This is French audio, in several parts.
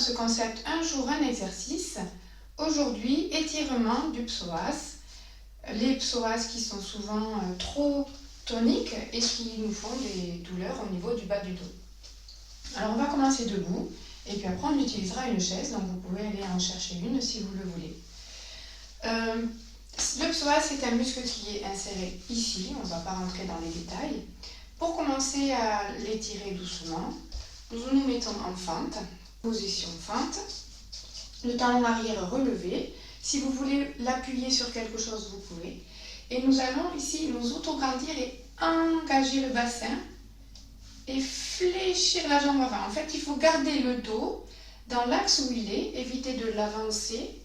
ce concept un jour un exercice. Aujourd'hui, étirement du psoas. Les psoas qui sont souvent trop toniques et qui nous font des douleurs au niveau du bas du dos. Alors on va commencer debout et puis après on utilisera une chaise, donc vous pouvez aller en chercher une si vous le voulez. Le psoas c'est un muscle qui est inséré ici, on ne va pas rentrer dans les détails. Pour commencer à l'étirer doucement, nous nous mettons en fente, position fente, le talon arrière relevé. Si vous voulez l'appuyer sur quelque chose, vous pouvez. Et nous allons ici nous autograndir et engager le bassin et fléchir la jambe avant. En fait, il faut garder le dos dans l'axe où il est, éviter de l'avancer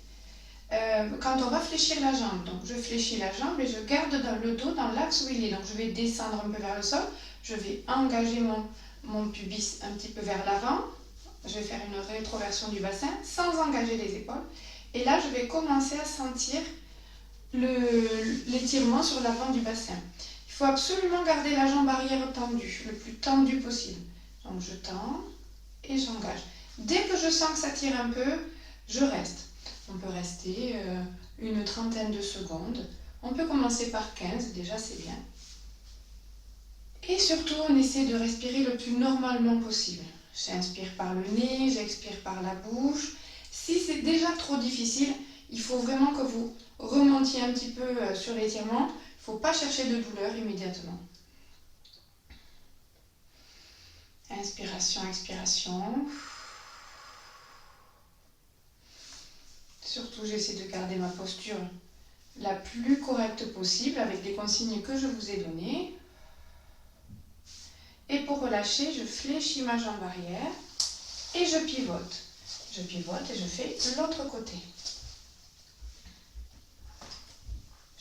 quand on va fléchir la jambe. Donc, je fléchis la jambe et je garde le dos dans l'axe où il est. Donc, je vais descendre un peu vers le sol. Je vais engager mon pubis un petit peu vers l'avant. Je vais faire une rétroversion du bassin sans engager les épaules. Et là, je vais commencer à sentir l'étirement sur l'avant du bassin. Il faut absolument garder la jambe arrière tendue, le plus tendue possible. Donc, je tends et j'engage. Dès que je sens que ça tire un peu, je reste. On peut rester une trentaine de secondes. On peut commencer par 15, déjà c'est bien. Et surtout, on essaie de respirer le plus normalement possible. J'inspire par le nez, j'expire par la bouche. Si c'est déjà trop difficile, il faut vraiment que vous remontiez un petit peu sur l'étirement. Il ne faut pas chercher de douleur immédiatement. Inspiration, expiration. Surtout, j'essaie de garder ma posture la plus correcte possible avec les consignes que je vous ai données. Et pour relâcher, je fléchis ma jambe arrière et je pivote. Je pivote et je fais l'autre côté.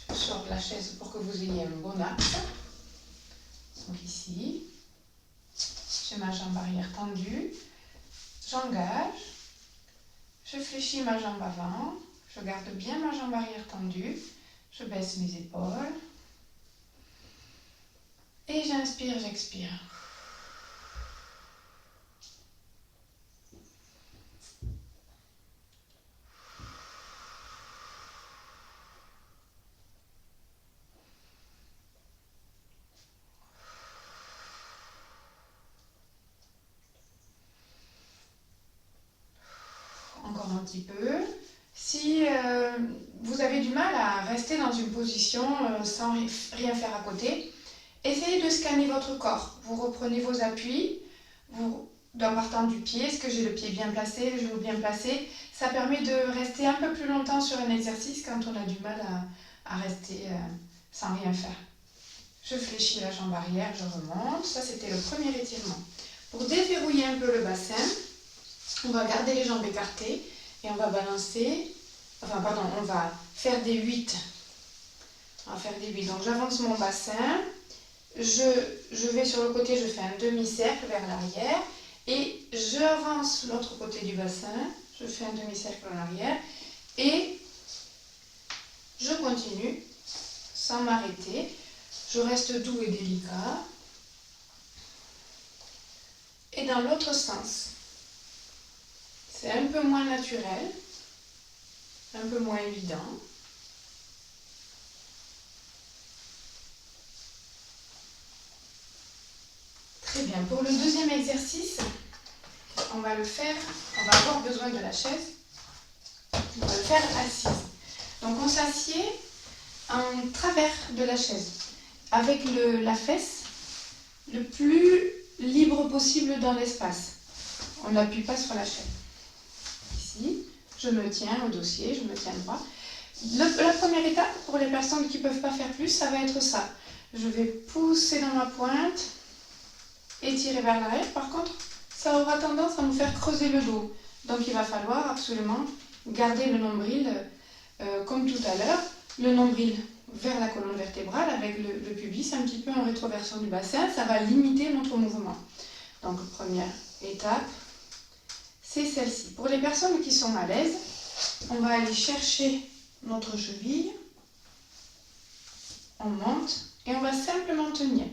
Je sors de la chaise pour que vous ayez un bon axe. Donc ici, j'ai ma jambe arrière tendue. J'engage. Je fléchis ma jambe avant. Je garde bien ma jambe arrière tendue. Je baisse mes épaules. Et j'inspire, j'expire. Encore un petit peu. Si vous avez du mal à rester dans une position sans rien faire à côté, essayez de scanner votre corps. Vous reprenez vos appuis, en partant du pied. Est-ce que j'ai le pied bien placé, le genou bien placé? Ça permet de rester un peu plus longtemps sur un exercice quand on a du mal à rester sans rien faire. Je fléchis la jambe arrière, je remonte. Ça, c'était le premier étirement. Pour déverrouiller un peu le bassin, on va garder les jambes écartées et on va balancer, on va faire des 8. On va faire des 8. Donc j'avance mon bassin, je vais sur le côté, je fais un demi-cercle vers l'arrière et j'avance l'autre côté du bassin, je fais un demi-cercle en arrière et je continue sans m'arrêter. Je reste doux et délicat. Et dans l'autre sens. C'est un peu moins naturel, un peu moins évident. Très bien. Pour le deuxième exercice, on va avoir besoin de la chaise. On va le faire assise. Donc on s'assied en travers de la chaise, avec la fesse le plus libre possible dans l'espace. On n'appuie pas sur la chaise. Ici, je me tiens au dossier, je me tiens droit. La première étape, pour les personnes qui ne peuvent pas faire plus, ça va être ça. Je vais pousser dans ma pointe, étirer vers l'arrière. Par contre, ça aura tendance à nous faire creuser le dos. Donc il va falloir absolument garder le nombril comme tout à l'heure. Le nombril vers la colonne vertébrale avec le pubis un petit peu en rétroversion du bassin. Ça va limiter notre mouvement. Donc première étape, c'est celle-ci. Pour les personnes qui sont à l'aise, on va aller chercher notre cheville, on monte et on va simplement tenir.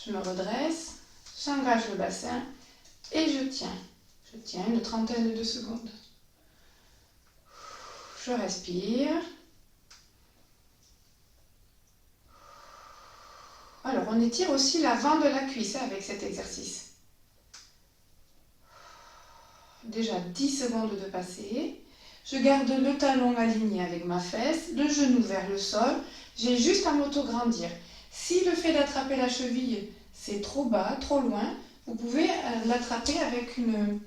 Je me redresse, j'engage le bassin et je tiens. Je tiens une trentaine de secondes. Je respire. Alors, on étire aussi l'avant de la cuisse avec cet exercice. Déjà 10 secondes de passé. Je garde le talon aligné avec ma fesse, le genou vers le sol. J'ai juste à m'auto-grandir. Si le fait d'attraper la cheville, c'est trop bas, trop loin, vous pouvez l'attraper avec une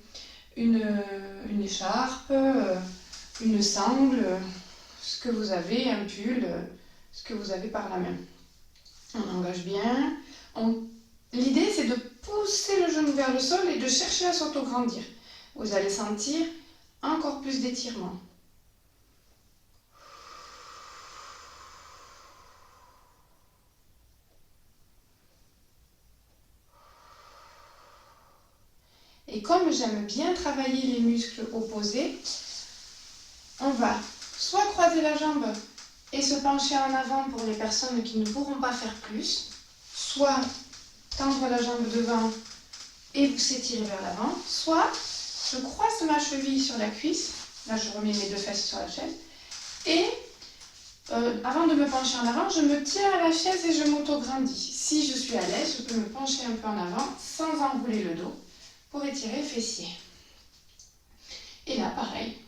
écharpe, une sangle, ce que vous avez, un pull, ce que vous avez par la main. On engage bien. L'idée, c'est de pousser le genou vers le sol et de chercher à s'auto-grandir. Vous allez sentir encore plus d'étirement. Et comme j'aime bien travailler les muscles opposés, on va soit croiser la jambe et se pencher en avant pour les personnes qui ne pourront pas faire plus, soit tendre la jambe devant et vous s'étirer vers l'avant, soit je croise ma cheville sur la cuisse, là je remets mes deux fesses sur la chaise, et avant de me pencher en avant, je me tiens à la chaise et je m'auto-grandis. Si je suis à l'aise, je peux me pencher un peu en avant sans enrouler le dos pour étirer le fessier. Et là, pareil,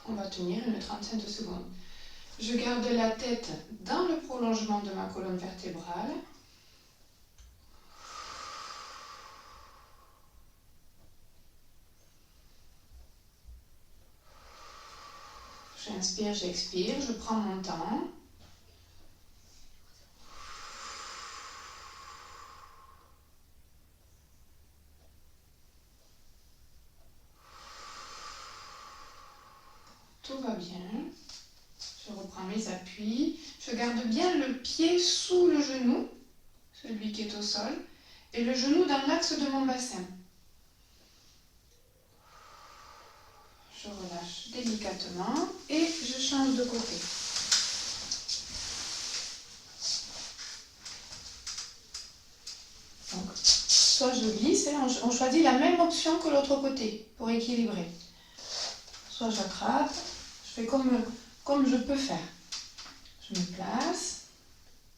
on va tenir une trentaine de secondes. Je garde la tête dans le prolongement de ma colonne vertébrale. J'inspire, j'expire, je prends mon temps. Tout va bien. Je reprends mes appuis. Je garde bien le pied sous le genou, celui qui est au sol, et le genou dans l'axe de mon bassin. Je relâche délicatement et je change de côté. Donc, soit je glisse, on choisit la même option que l'autre côté pour équilibrer. Soit j'attrape, je fais comme je peux faire. Je me place,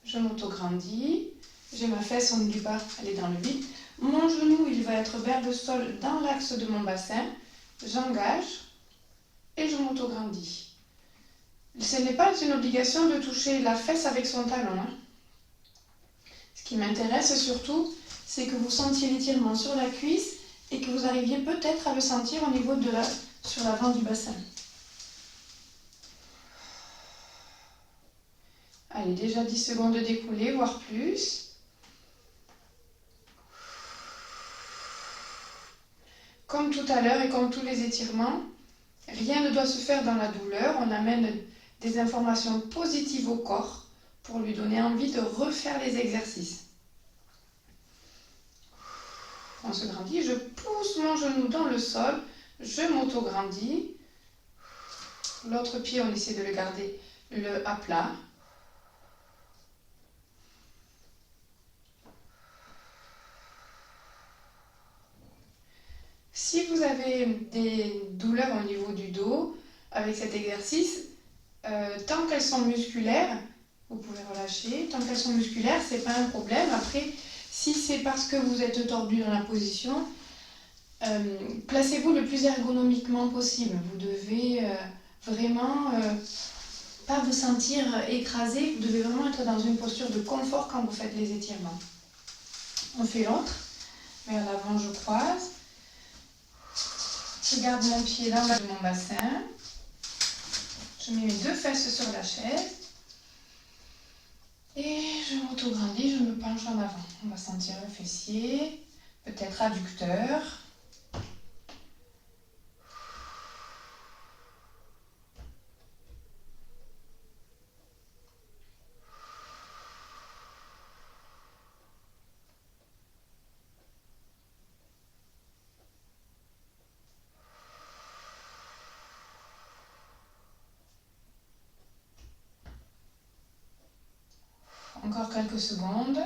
je m'auto-grandis, j'ai ma fesse, on ne dit pas, elle est dans le vide. Mon genou, il va être vers le sol dans l'axe de mon bassin. J'engage et je m'auto-grandis. Ce n'est pas une obligation de toucher la fesse avec son talon. Ce qui m'intéresse surtout, c'est que vous sentiez l'étirement sur la cuisse et que vous arriviez peut-être à le sentir au niveau sur l'avant du bassin. Allez, déjà 10 secondes d'écoulée, voire plus. Comme tout à l'heure et comme tous les étirements, rien ne doit se faire dans la douleur. On amène des informations positives au corps pour lui donner envie de refaire les exercices. On se grandit, je pousse mon genou dans le sol, je m'auto-grandis. L'autre pied, on essaie de le garder à plat. Si vous avez des douleurs au niveau du dos avec cet exercice, tant qu'elles sont musculaires, vous pouvez relâcher. Tant qu'elles sont musculaires, ce n'est pas un problème. Après, si c'est parce que vous êtes tordu dans la position, placez-vous le plus ergonomiquement possible. Vous devez vraiment pas vous sentir écrasé. Vous devez vraiment être dans une posture de confort quand vous faites les étirements. On fait l'autre. Vers l'avant, je croise. Je garde mon pied dans le de mon bassin. Je mets mes deux fesses sur la chaise. Et je m'auto-grandis, je me penche en avant. On va sentir le fessier, peut-être adducteur. Encore quelques secondes.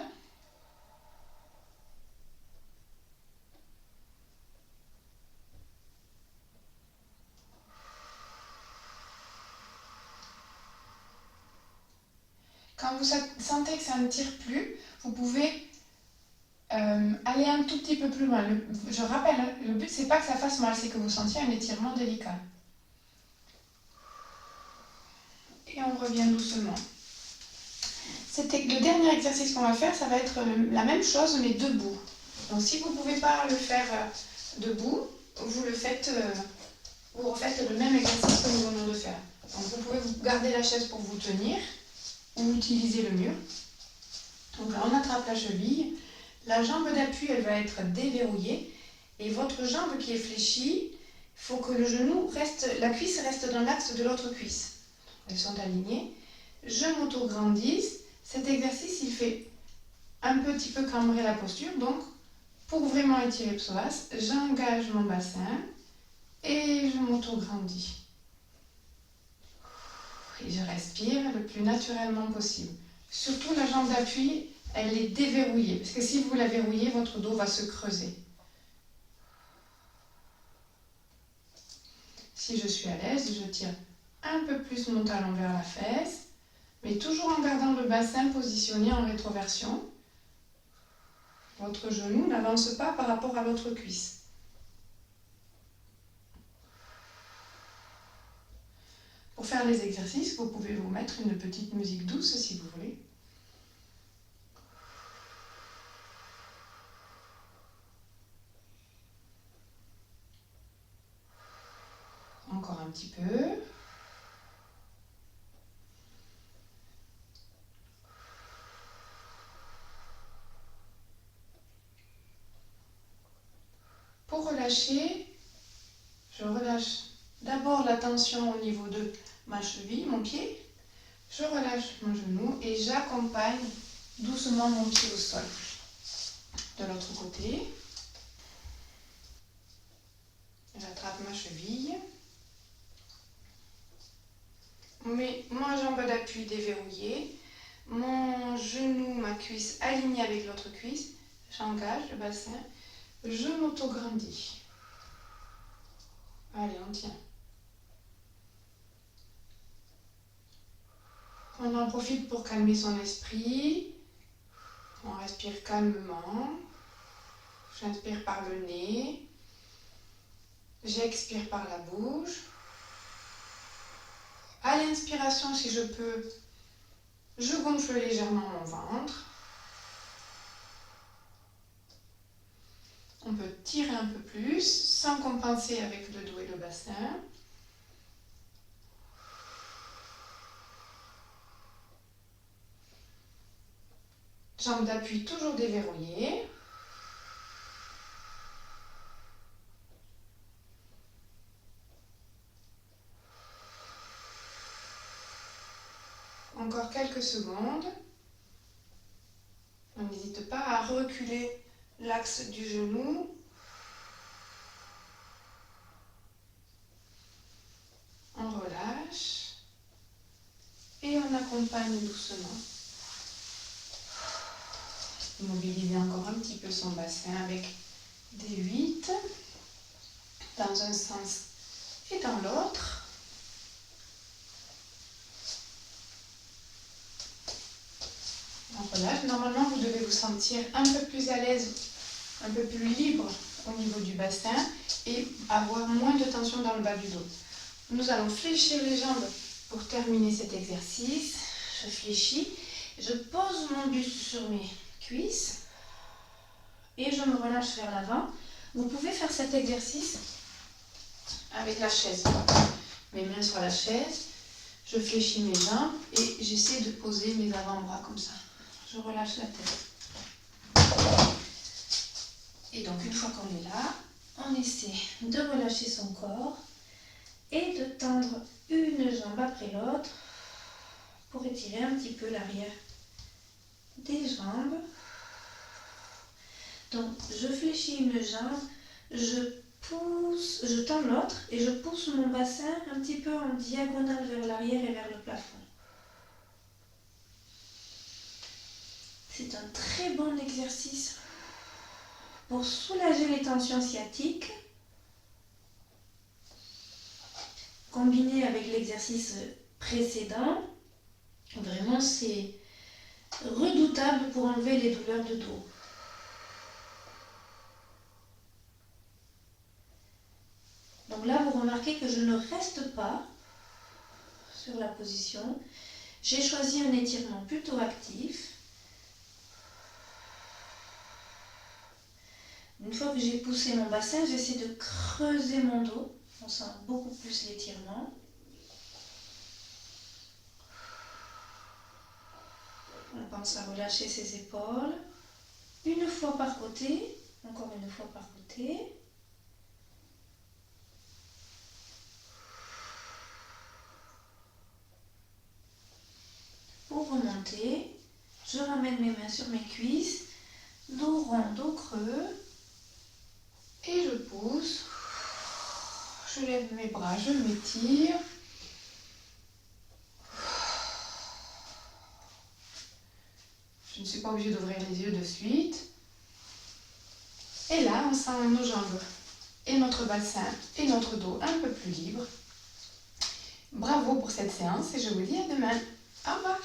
Quand vous sentez que ça ne tire plus, vous pouvez aller un tout petit peu plus loin. Je rappelle, le but c'est pas que ça fasse mal, c'est que vous sentiez un étirement délicat. Et on revient doucement. Le dernier exercice qu'on va faire, ça va être la même chose mais debout. Donc si vous ne pouvez pas le faire debout, vous refaites le même exercice que nous venons de faire. Donc vous pouvez garder la chaise pour vous tenir ou utiliser le mur. Donc là on attrape la cheville, la jambe d'appui elle va être déverrouillée et votre jambe qui est fléchie, il faut que le genou reste, la cuisse reste dans l'axe de l'autre cuisse. Elles sont alignées. Je m'auto-grandisse. Cet exercice il fait un petit peu cambrer la posture, donc pour vraiment étirer le psoas, j'engage mon bassin et je m'auto-grandis. Et je respire le plus naturellement possible. Surtout la jambe d'appui, elle est déverrouillée. Parce que si vous la verrouillez, votre dos va se creuser. Si je suis à l'aise, je tire un peu plus mon talon vers la fesse, mais toujours en gardant le bassin positionné en rétroversion. Votre genou n'avance pas par rapport à l'autre cuisse. Pour faire les exercices, vous pouvez vous mettre une petite musique douce si vous voulez. Encore un petit peu. Pour relâcher, je relâche d'abord la tension au niveau de ma cheville, mon pied. Je relâche mon genou et j'accompagne doucement mon pied au sol. De l'autre côté, j'attrape ma cheville. Mais ma jambe d'appui déverrouillée, mon genou, ma cuisse alignée avec l'autre cuisse. J'engage le bassin, je m'auto-grandis. Allez, on tient. On en profite pour calmer son esprit. On respire calmement. J'inspire par le nez. J'expire par la bouche. À l'inspiration, si je peux, je gonfle légèrement mon ventre. On peut tirer un peu plus sans compenser avec le dos et le bassin. Jambe d'appui toujours déverrouillée. Encore quelques secondes. On n'hésite pas à reculer l'axe du genou. On relâche et on accompagne doucement. Mobiliser encore un petit peu son bassin avec des 8 dans un sens et dans l'autre. On relâche. Normalement, vous devez vous sentir un peu plus à l'aise, un peu plus libre au niveau du bassin et avoir moins de tension dans le bas du dos. Nous allons fléchir les jambes pour terminer cet exercice. Je fléchis, je pose mon buste sur mes cuisses et je me relâche vers l'avant. Vous pouvez faire cet exercice avec la chaise. Mes mains sur la chaise, je fléchis mes jambes et j'essaie de poser mes avant-bras comme ça. Je relâche la tête. Et donc une fois qu'on est là, on essaie de relâcher son corps et de tendre une jambe après l'autre pour étirer un petit peu l'arrière des jambes. Donc je fléchis une jambe, je tends l'autre et je pousse mon bassin un petit peu en diagonale vers l'arrière et vers le plafond. C'est un très bon exercice pour soulager les tensions sciatiques. Combiné avec l'exercice précédent, vraiment c'est redoutable pour enlever les douleurs de dos. Donc là, vous remarquez que je ne reste pas sur la position. J'ai choisi un étirement plutôt actif. Une fois que j'ai poussé mon bassin, j'essaie de creuser mon dos. On sent beaucoup plus l'étirement. On pense à relâcher ses épaules. Une fois par côté, encore une fois par côté. Pour remonter, je ramène mes mains sur mes cuisses, dos rond, dos creux. Et je pousse. Je lève mes bras, je m'étire. Je ne suis pas obligée d'ouvrir les yeux de suite. Et là, on sent nos jambes et notre bassin et notre dos un peu plus libres. Bravo pour cette séance et je vous dis à demain. Au revoir.